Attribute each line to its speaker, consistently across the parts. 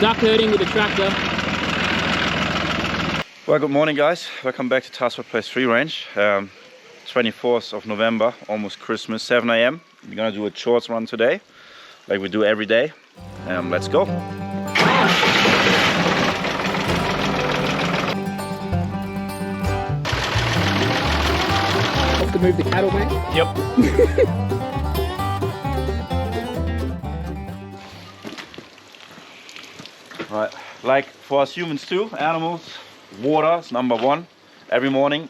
Speaker 1: duck herding with a tractor.
Speaker 2: Well, good morning guys, welcome back to Tathra Place Free Range. 24th of November, almost Christmas, 7 AM. We're gonna do a chores run today, like we do every day. Let's go.
Speaker 1: Have to move the cattle back?
Speaker 2: Yep. Right, like for us humans too, animals, water is number one. Every morning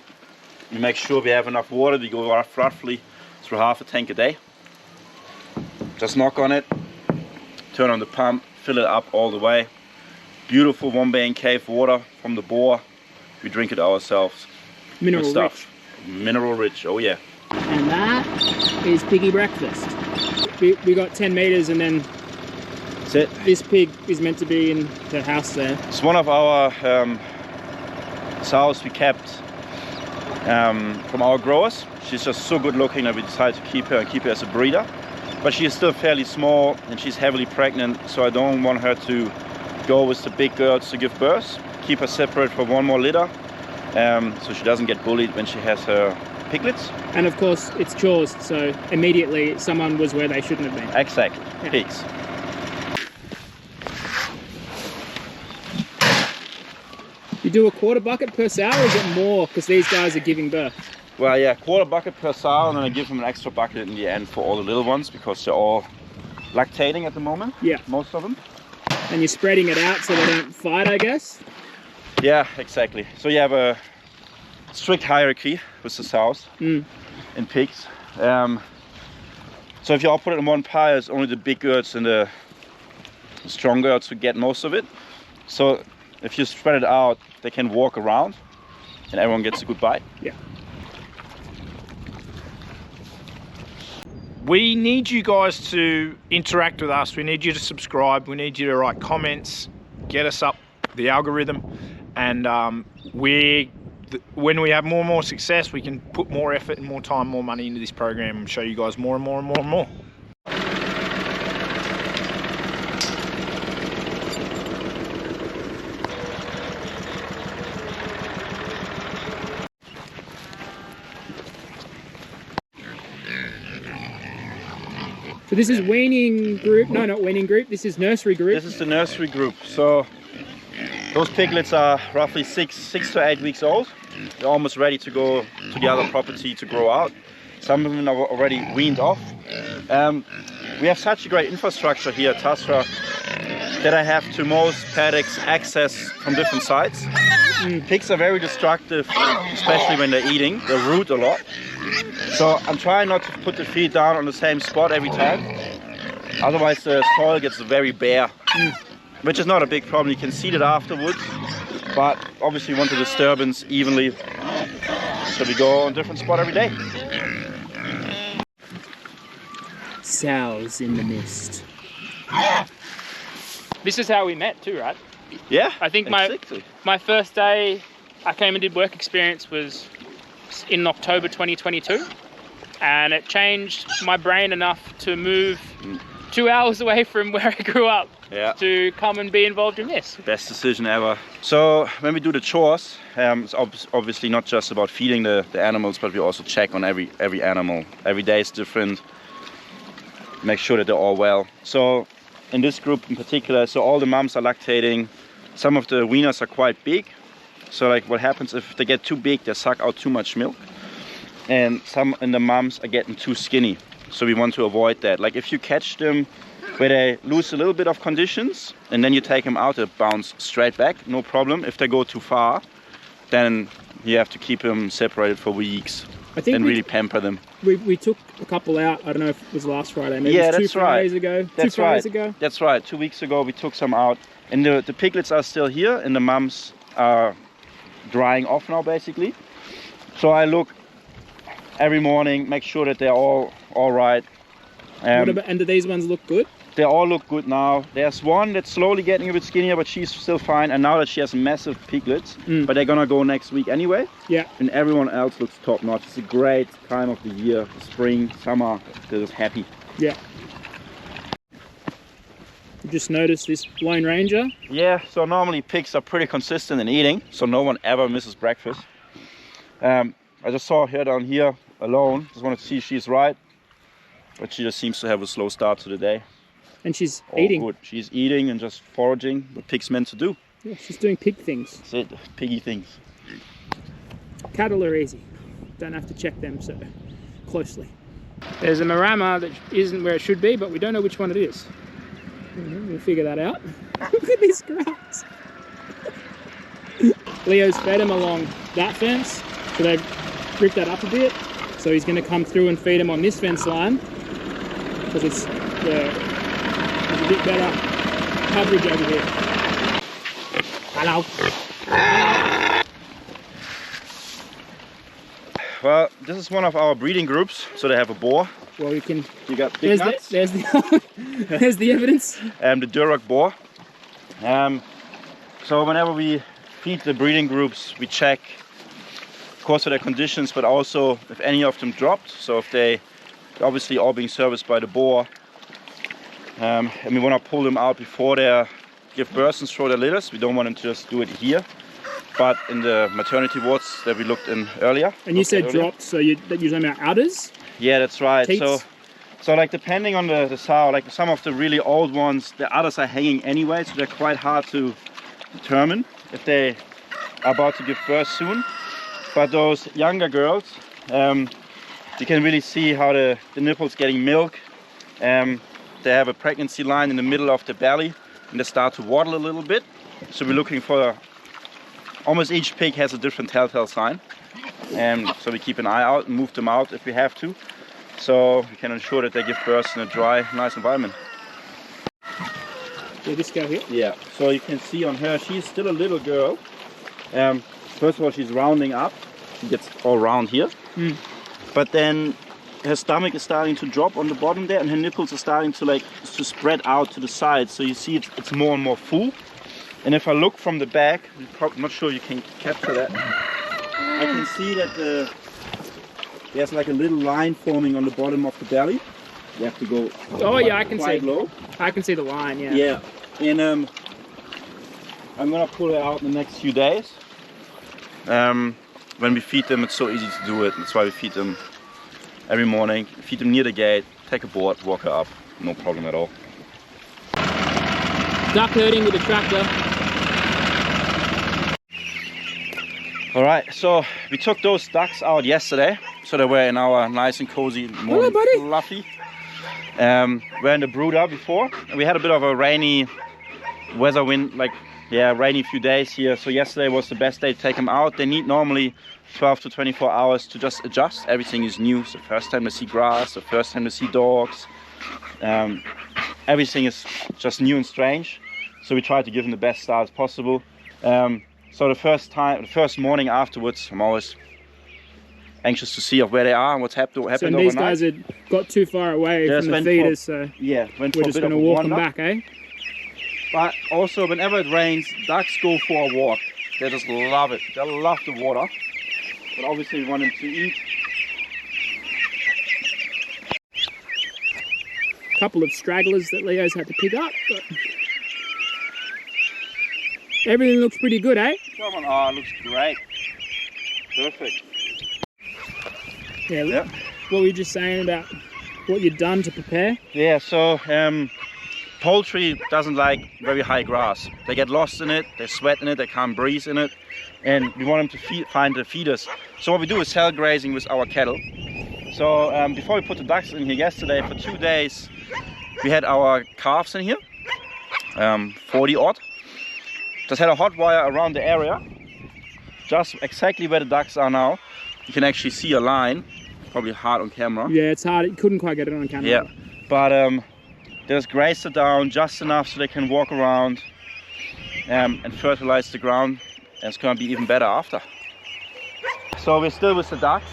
Speaker 2: we make sure we have enough water. We go roughly through half a tank a day. Just knock on it, turn on the pump, fill it up all the way. Beautiful 1 bay and cave water from the bore. We drink it ourselves.
Speaker 1: Mineral rich.
Speaker 2: Mineral rich, oh yeah.
Speaker 1: And that is piggy breakfast. We got 10 meters and then
Speaker 2: That's it.
Speaker 1: this pig is meant to be in the house there.
Speaker 2: It's one of our sows we kept from our growers. She's just so good looking that we decided to keep her and keep her as a breeder. But she is still fairly small and she's heavily pregnant, so I don't want her to go with the big girls to give birth. Keep her separate for one more litter, so she doesn't get bullied when she has her piglets.
Speaker 1: And of course it's chores, so immediately someone was where they shouldn't have been.
Speaker 2: Exactly,
Speaker 1: Yeah.
Speaker 2: pigs.
Speaker 1: You do a quarter bucket per sow or is it more because these guys are giving birth?
Speaker 2: Well, yeah, quarter bucket per sow, and then I give them an extra bucket in the end for all the little ones because they're all lactating at the moment.
Speaker 1: Yeah.
Speaker 2: Most of them.
Speaker 1: And you're spreading it out so they don't fight, I guess?
Speaker 2: Yeah, exactly. So you have a strict hierarchy with the sows in pigs. So if you all put it in one pile, it's only the big girls and the strong girls who get most of it. So if you spread it out, they can walk around and everyone gets a good bite.
Speaker 1: Yeah.
Speaker 3: We need you guys to interact with us. We need you to subscribe. We need you to write comments, get us up the algorithm, and when we have more and more success, we can put more effort and more time, more money into this program and show you guys more and more and more and more.
Speaker 1: So this is weaning group, no, not weaning group, this is nursery group.
Speaker 2: This is the nursery group. So those piglets are roughly six to 8 weeks old. They're almost ready to go to the other property to grow out. Some of them are already weaned off. We have such a great infrastructure here at Tathra that I have to most paddocks access from different sides. Pigs are very destructive, especially when they're eating. They root a lot. So I'm trying not to put the feed down on the same spot every time. Otherwise the soil gets very bare, which is not a big problem. You can seed it afterwards, but obviously you want the disturbance evenly. So we go on a different spot every day.
Speaker 1: Sows in the mist. This is how we met too, right?
Speaker 2: Yeah,
Speaker 1: I think
Speaker 2: exactly.
Speaker 1: my first day I came and did work experience was in October 2022, and it changed my brain enough to move 2 hours away from where I grew up to come and be involved in this.
Speaker 2: Best decision ever. So when we do the chores, it's obviously not just about feeding the animals, but we also check on every animal. Every day is different. Make sure that they're all well. So in this group in particular, so all the mums are lactating. Some of the weaners are quite big. So like what happens if they get too big, they suck out too much milk. And some of the mums are getting too skinny. So we want to avoid that. Like if you catch them where they lose a little bit of conditions and then you take them out, they bounce straight back, no problem. If they go too far, then you have to keep them separated for weeks and really pamper them.
Speaker 1: We took a couple out, I don't know if it was last Friday, maybe
Speaker 2: yeah,
Speaker 1: it was
Speaker 2: that's
Speaker 1: 2
Speaker 2: right.
Speaker 1: Fridays ago.
Speaker 2: That's
Speaker 1: 2 Fridays ago.
Speaker 2: That's right, 2 weeks ago we took some out. And the piglets are still here and the mums are drying off now basically. So I look every morning, make sure that they're all right.
Speaker 1: And do these ones look good?
Speaker 2: They all look good now. There's one that's slowly getting a bit skinnier, but she's still fine. And now that she has massive piglets, but they're gonna go next week anyway.
Speaker 1: Yeah.
Speaker 2: And everyone else looks top notch. It's a great time of the year, spring, summer. They're just happy.
Speaker 1: Yeah. You just noticed this Lone Ranger.
Speaker 2: Yeah, so normally pigs are pretty consistent in eating, so no one ever misses breakfast. I just saw her down here alone. Just wanted to see if she's right, but she just seems to have a slow start to the day.
Speaker 1: And she's
Speaker 2: All
Speaker 1: eating.
Speaker 2: good. She's eating and just foraging, what pigs meant to do.
Speaker 1: Yeah, she's doing pig things.
Speaker 2: That's it, piggy things.
Speaker 1: Cattle are easy. Don't have to check them so closely. There's a Marama that isn't where it should be, but we don't know which one it is. We'll figure that out. Look at this grass. Leo's fed him along that fence, so they've ripped that up a bit. So he's going to come through and feed him on this fence line, because it's there's a bit better coverage over here. Hello.
Speaker 2: Well, this is one of our breeding groups, so they have a boar.
Speaker 1: Well, we can.
Speaker 2: You got pig nuts.
Speaker 1: There's the evidence.
Speaker 2: The Duroc boar. So whenever we feed the breeding groups, we check, of course, for their conditions, but also if any of them dropped. So if they obviously all being serviced by the boar, and we want to pull them out before they give birth and throw their litters. We don't want them to just do it here, but in the maternity wards that we looked in earlier.
Speaker 1: And you said dropped, so you're talking about udders?
Speaker 2: Yeah, that's right.
Speaker 1: Teats?
Speaker 2: So like depending on the sow, like some of the really old ones, the udders are hanging anyway, so they're quite hard to determine if they are about to give birth soon. But those younger girls, you can really see how the nipples getting milk. They have a pregnancy line in the middle of the belly, and they start to waddle a little bit. So we're looking for, almost each pig has a different telltale sign. So we keep an eye out and move them out if we have to. So we can ensure that they give birth in a dry, nice environment.
Speaker 1: Yeah, this girl here?
Speaker 2: Yeah, so you can see on her, she's still a little girl. First of all, she's rounding up. She gets all round here. But then her stomach is starting to drop on the bottom there, and her nipples are starting to spread out to the sides. So you see it's more and more full. And if I look from the back, I'm not sure you can capture that. I can see that there's like a little line forming on the bottom of the belly. You have to go.
Speaker 1: Oh yeah, I can see.
Speaker 2: Low.
Speaker 1: I can see the line. Yeah.
Speaker 2: Yeah, and I'm gonna pull it out in the next few days. When we feed them, it's so easy to do it. That's why we feed them every morning. Feed them near the gate. Take a board, walk her up. No problem at all.
Speaker 1: Duck herding with a tractor.
Speaker 2: All right, so we took those ducks out yesterday, so they were in our nice and cozy morning fluffy. We're in the brooder before, and we had a bit of a rainy weather wind, rainy few days here. So yesterday was the best day to take them out. They need normally 12 to 24 hours to just adjust. Everything is new. It's the first time they see grass, the first time they see dogs. Everything is just new and strange. So we try to give them the best start as possible. So the first morning afterwards, I'm always anxious to see where they are and what's happened
Speaker 1: So
Speaker 2: overnight.
Speaker 1: these guys had got too far away from the feeders, so
Speaker 2: yeah,
Speaker 1: we're just going to walk them back, eh?
Speaker 2: But also, whenever it rains, ducks go for a walk. They just love it. They love the water. But obviously we want them to eat.
Speaker 1: A couple of stragglers that Leo's had to pick up, but everything looks pretty good, eh?
Speaker 2: Come on, oh, it looks great. Perfect.
Speaker 1: Yeah,
Speaker 2: Yep.
Speaker 1: What were you just saying about what you'd done to prepare?
Speaker 2: Yeah, so poultry doesn't like very high grass. They get lost in it, they sweat in it, they can't breathe in it, and we want them to find the feeders. So what we do is cell grazing with our cattle. So before we put the ducks in here yesterday, for 2 days, we had our calves in here, 40 odd. Just had a hot wire around the area, just exactly where the ducks are now. You can actually see a line, probably hard on camera.
Speaker 1: Yeah, it's hard. You couldn't quite get it on camera.
Speaker 2: Yeah, but they just grazed it down just enough so they can walk around and fertilize the ground, and it's going to be even better after. So we're still with the ducks.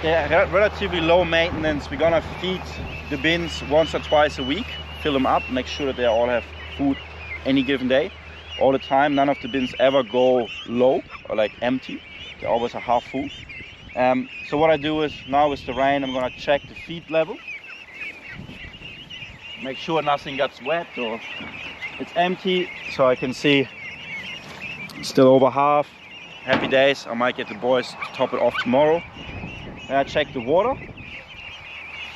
Speaker 2: They're relatively low maintenance. We're going to feed the bins once or twice a week, fill them up, make sure that they all have food any given day, all the time. None of the bins ever go low or empty. They always are half full. So what I do is, now with the rain, I'm going to check the feed level. make sure nothing gets wet or it's empty, so I can see still over half. Happy days. I might get the boys to top it off tomorrow. And I check the water.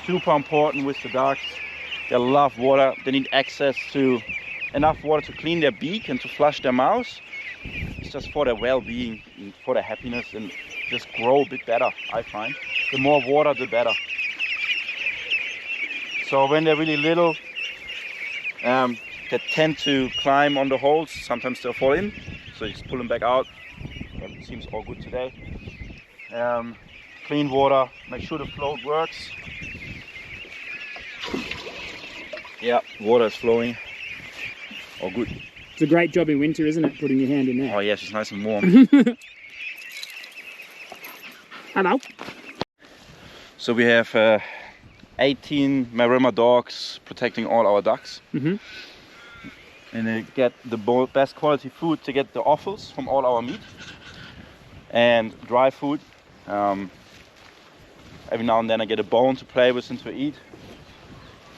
Speaker 2: Super important with the ducks. They love water. They need access to enough water to clean their beak and to flush their mouth. It's just for their well-being and for their happiness, and just grow a bit better, I find. The more water, the better. So when they're really little, they tend to climb on the holes. Sometimes they'll fall in, so you just pull them back out. But it seems all good today. Clean water, make sure the float works. Yeah, water is flowing. All good.
Speaker 1: It's a great job in winter, isn't it, putting your hand in there?
Speaker 2: Oh yes, it's nice and warm.
Speaker 1: Hello.
Speaker 2: So we have 18 Maremma dogs protecting all our ducks. And they get the best quality food to get the offals from all our meat and dry food. Every now and then I get a bone to play with and to eat.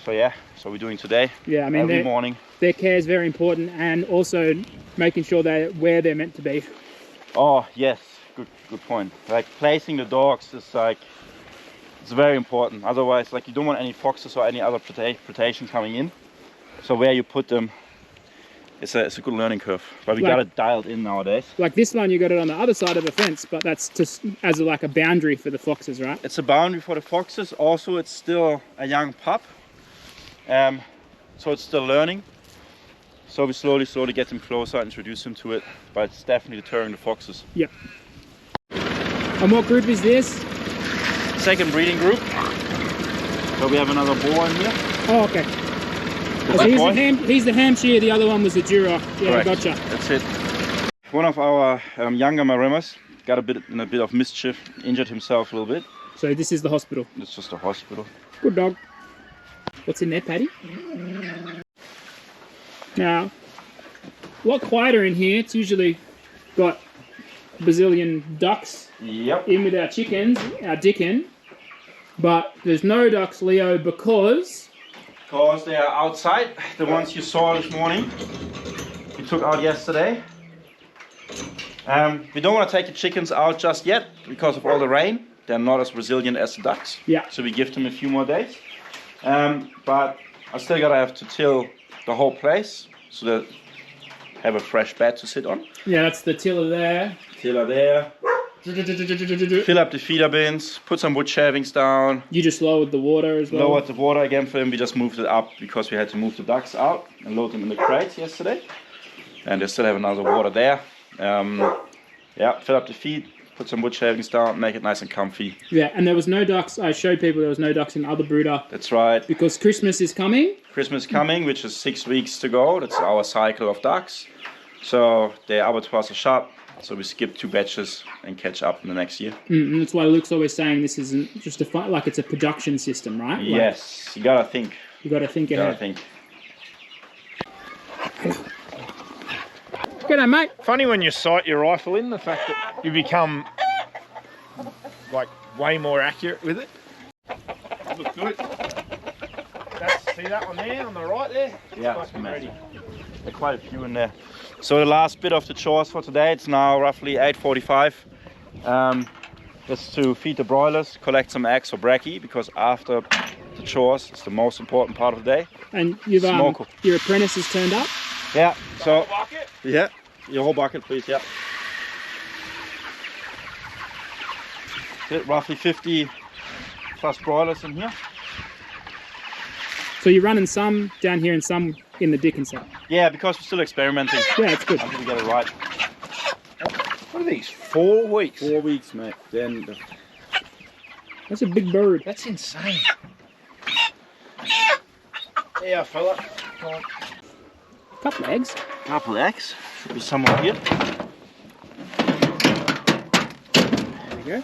Speaker 2: So yeah, that's what we're doing today.
Speaker 1: Yeah, I mean,
Speaker 2: every morning.
Speaker 1: Their care is very important, and also making sure they're where they're meant to be.
Speaker 2: Oh yes, good point. Like placing the dogs is like, it's very important. Otherwise, like, you don't want any foxes or any other predation coming in. So where you put them, it's a good learning curve. But we got it dialed in nowadays. Like
Speaker 1: this one, you got it on the other side of the fence, but that's just as like a boundary for the foxes, right?
Speaker 2: It's a boundary for the foxes. Also, it's still a young pup, so it's still learning. So we slowly get them closer, introduce them to it, but it's definitely deterring the foxes.
Speaker 1: Yeah. And what group is this?
Speaker 2: Second breeding group. So we have another boar in here.
Speaker 1: Oh, okay. So he's the Hampshire, the other one was the Duroc. Yeah,
Speaker 2: correct.
Speaker 1: Gotcha.
Speaker 2: That's it. One of our younger Maremmas got in a bit of mischief, injured himself a little bit.
Speaker 1: So this is the hospital?
Speaker 2: It's just a hospital.
Speaker 1: Good dog. What's in there, Paddy? Now, a lot quieter in here. It's usually got Brazilian ducks in with our chickens, our dickens. But there's no ducks, Leo, because
Speaker 2: they are outside. The ones you saw this morning, we took out yesterday. We don't want to take the chickens out just yet because of all the rain. They're not as resilient as the ducks.
Speaker 1: Yeah.
Speaker 2: So we give them a few more days. But I still gotta have to till the whole place so that have a fresh bed to sit on.
Speaker 1: Yeah, that's the tiller there.
Speaker 2: Tiller there. Fill up the feeder bins, put some wood shavings down.
Speaker 1: You just lowered the water as well?
Speaker 2: Lowered the water again for them. We just moved it up because we had to move the ducks out and load them in the crates yesterday. And they still have another water there. Yeah, fill up the feed, put some wood shavings down, make it nice and comfy. Yeah,
Speaker 1: and there was no ducks. I showed people there was no ducks in the other brooder.
Speaker 2: That's right.
Speaker 1: Because Christmas is coming.
Speaker 2: Christmas coming, which is 6 weeks to go. That's our cycle of ducks. So the abattoirs are shut. So we skip 2 batches and catch up in the next year.
Speaker 1: And that's why Luke's always saying this isn't just a fight, like it's a production system, right?
Speaker 2: Yes, you gotta think.
Speaker 1: You gotta think ahead.
Speaker 2: You gotta think.
Speaker 1: G'day, mate.
Speaker 3: Funny when you sight your rifle in, the fact that you become like way more accurate with it.
Speaker 2: That looks good.
Speaker 3: See that one there on the right there?
Speaker 2: Yeah, it's ready. There are quite a few in there. So the last bit of the chores for today, it's now roughly 8:45. Just to feed the broilers, collect some eggs for brekkie, because after the chores, it's the most important part of the day.
Speaker 1: And you've your apprentice has turned up?
Speaker 2: Yeah, so...
Speaker 3: bucket?
Speaker 2: Yeah, your whole bucket, please, yeah. Roughly 50 plus broilers in here.
Speaker 3: So you're running some down here and some in the Dickinson?
Speaker 2: Yeah, because we're still experimenting.
Speaker 3: Yeah, it's good.
Speaker 2: Until we get it right.
Speaker 3: What are these, 4 weeks?
Speaker 2: 4 weeks, mate. Then
Speaker 3: that's a big bird.
Speaker 2: That's insane.
Speaker 3: Yeah, fella.
Speaker 1: Couple of eggs.
Speaker 2: Couple of eggs. Should be somewhere here.
Speaker 1: There we go.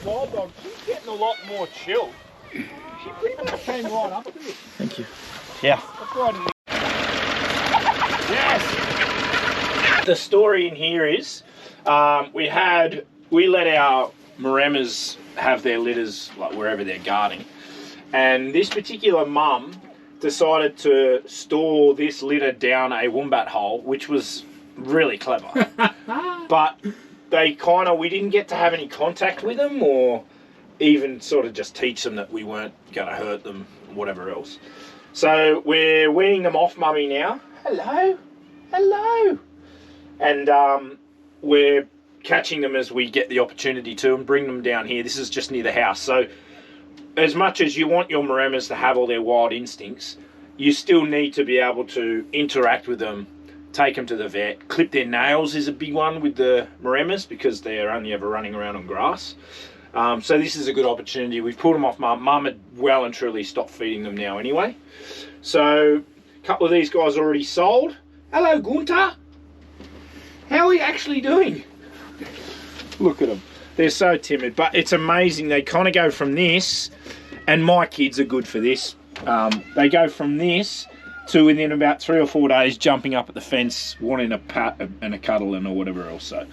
Speaker 3: Wild dog, she's getting a lot more chill. She pretty much came right up to it.
Speaker 2: Thank you. Yeah.
Speaker 3: That's right in the... Yes! The story in here is, we let our Maremmas have their litters like wherever they're guarding. And this particular mum decided to store this litter down a wombat hole, which was really clever. But we didn't get to have any contact with them or even sort of just teach them that we weren't going to hurt them or whatever else. So we're weaning them off Mummy now. Hello, hello. And we're catching them as we get the opportunity to and bring them down here. This is just near the house. So as much as you want your Maremmas to have all their wild instincts, you still need to be able to interact with them, take them to the vet. Clip their nails is a big one with the Maremmas because they're only ever running around on grass. So this is a good opportunity. We've pulled them off Mum. Mum had well and truly stopped feeding them now anyway. So a couple of these guys already sold. Hello, Gunter. How are you actually doing? Look at them. They're so timid, but it's amazing. They kind of go from this, and my kids are good for this. They go from this to within about 3 or 4 days jumping up at the fence, wanting a pat and a cuddle and or whatever else. So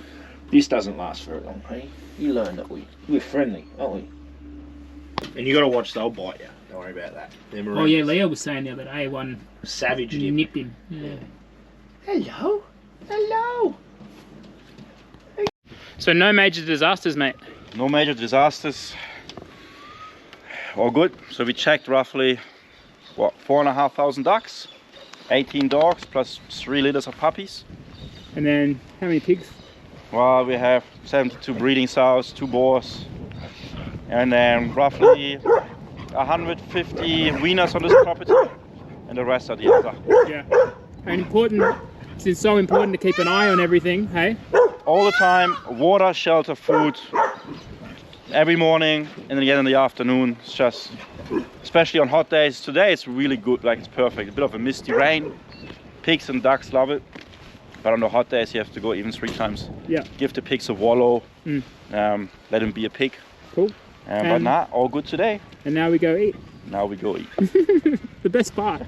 Speaker 3: this doesn't last very long, hey? You learn that we're friendly, aren't we? And you got to watch, they'll bite you. Don't worry about that.
Speaker 1: Oh yeah, Leo was saying the other day one
Speaker 3: savage
Speaker 1: nipped him. Yeah.
Speaker 3: Hello, hello.
Speaker 1: So no major disasters, mate.
Speaker 2: No major disasters. All good. So we checked roughly, what, 4,500 ducks, 18 dogs, plus 3 litters of puppies.
Speaker 1: And then how many pigs?
Speaker 2: Well, we have 72 breeding sows, 2 boars, and then roughly 150 weaners on this property, and the rest are the other.
Speaker 1: Yeah. And it's so important to keep an eye on everything, hey?
Speaker 2: All the time, water, shelter, food, every morning and again in the afternoon. It's just, especially on hot days. Today it's really good, like it's perfect. A bit of a misty rain. Pigs and ducks love it. But on the hot days you have to go even 3 times. Yeah. Give the pigs a wallow. Let them be a pig.
Speaker 1: Cool.
Speaker 2: But nah, all good today.
Speaker 1: And now we go eat.
Speaker 2: Now we go eat.
Speaker 1: The best part.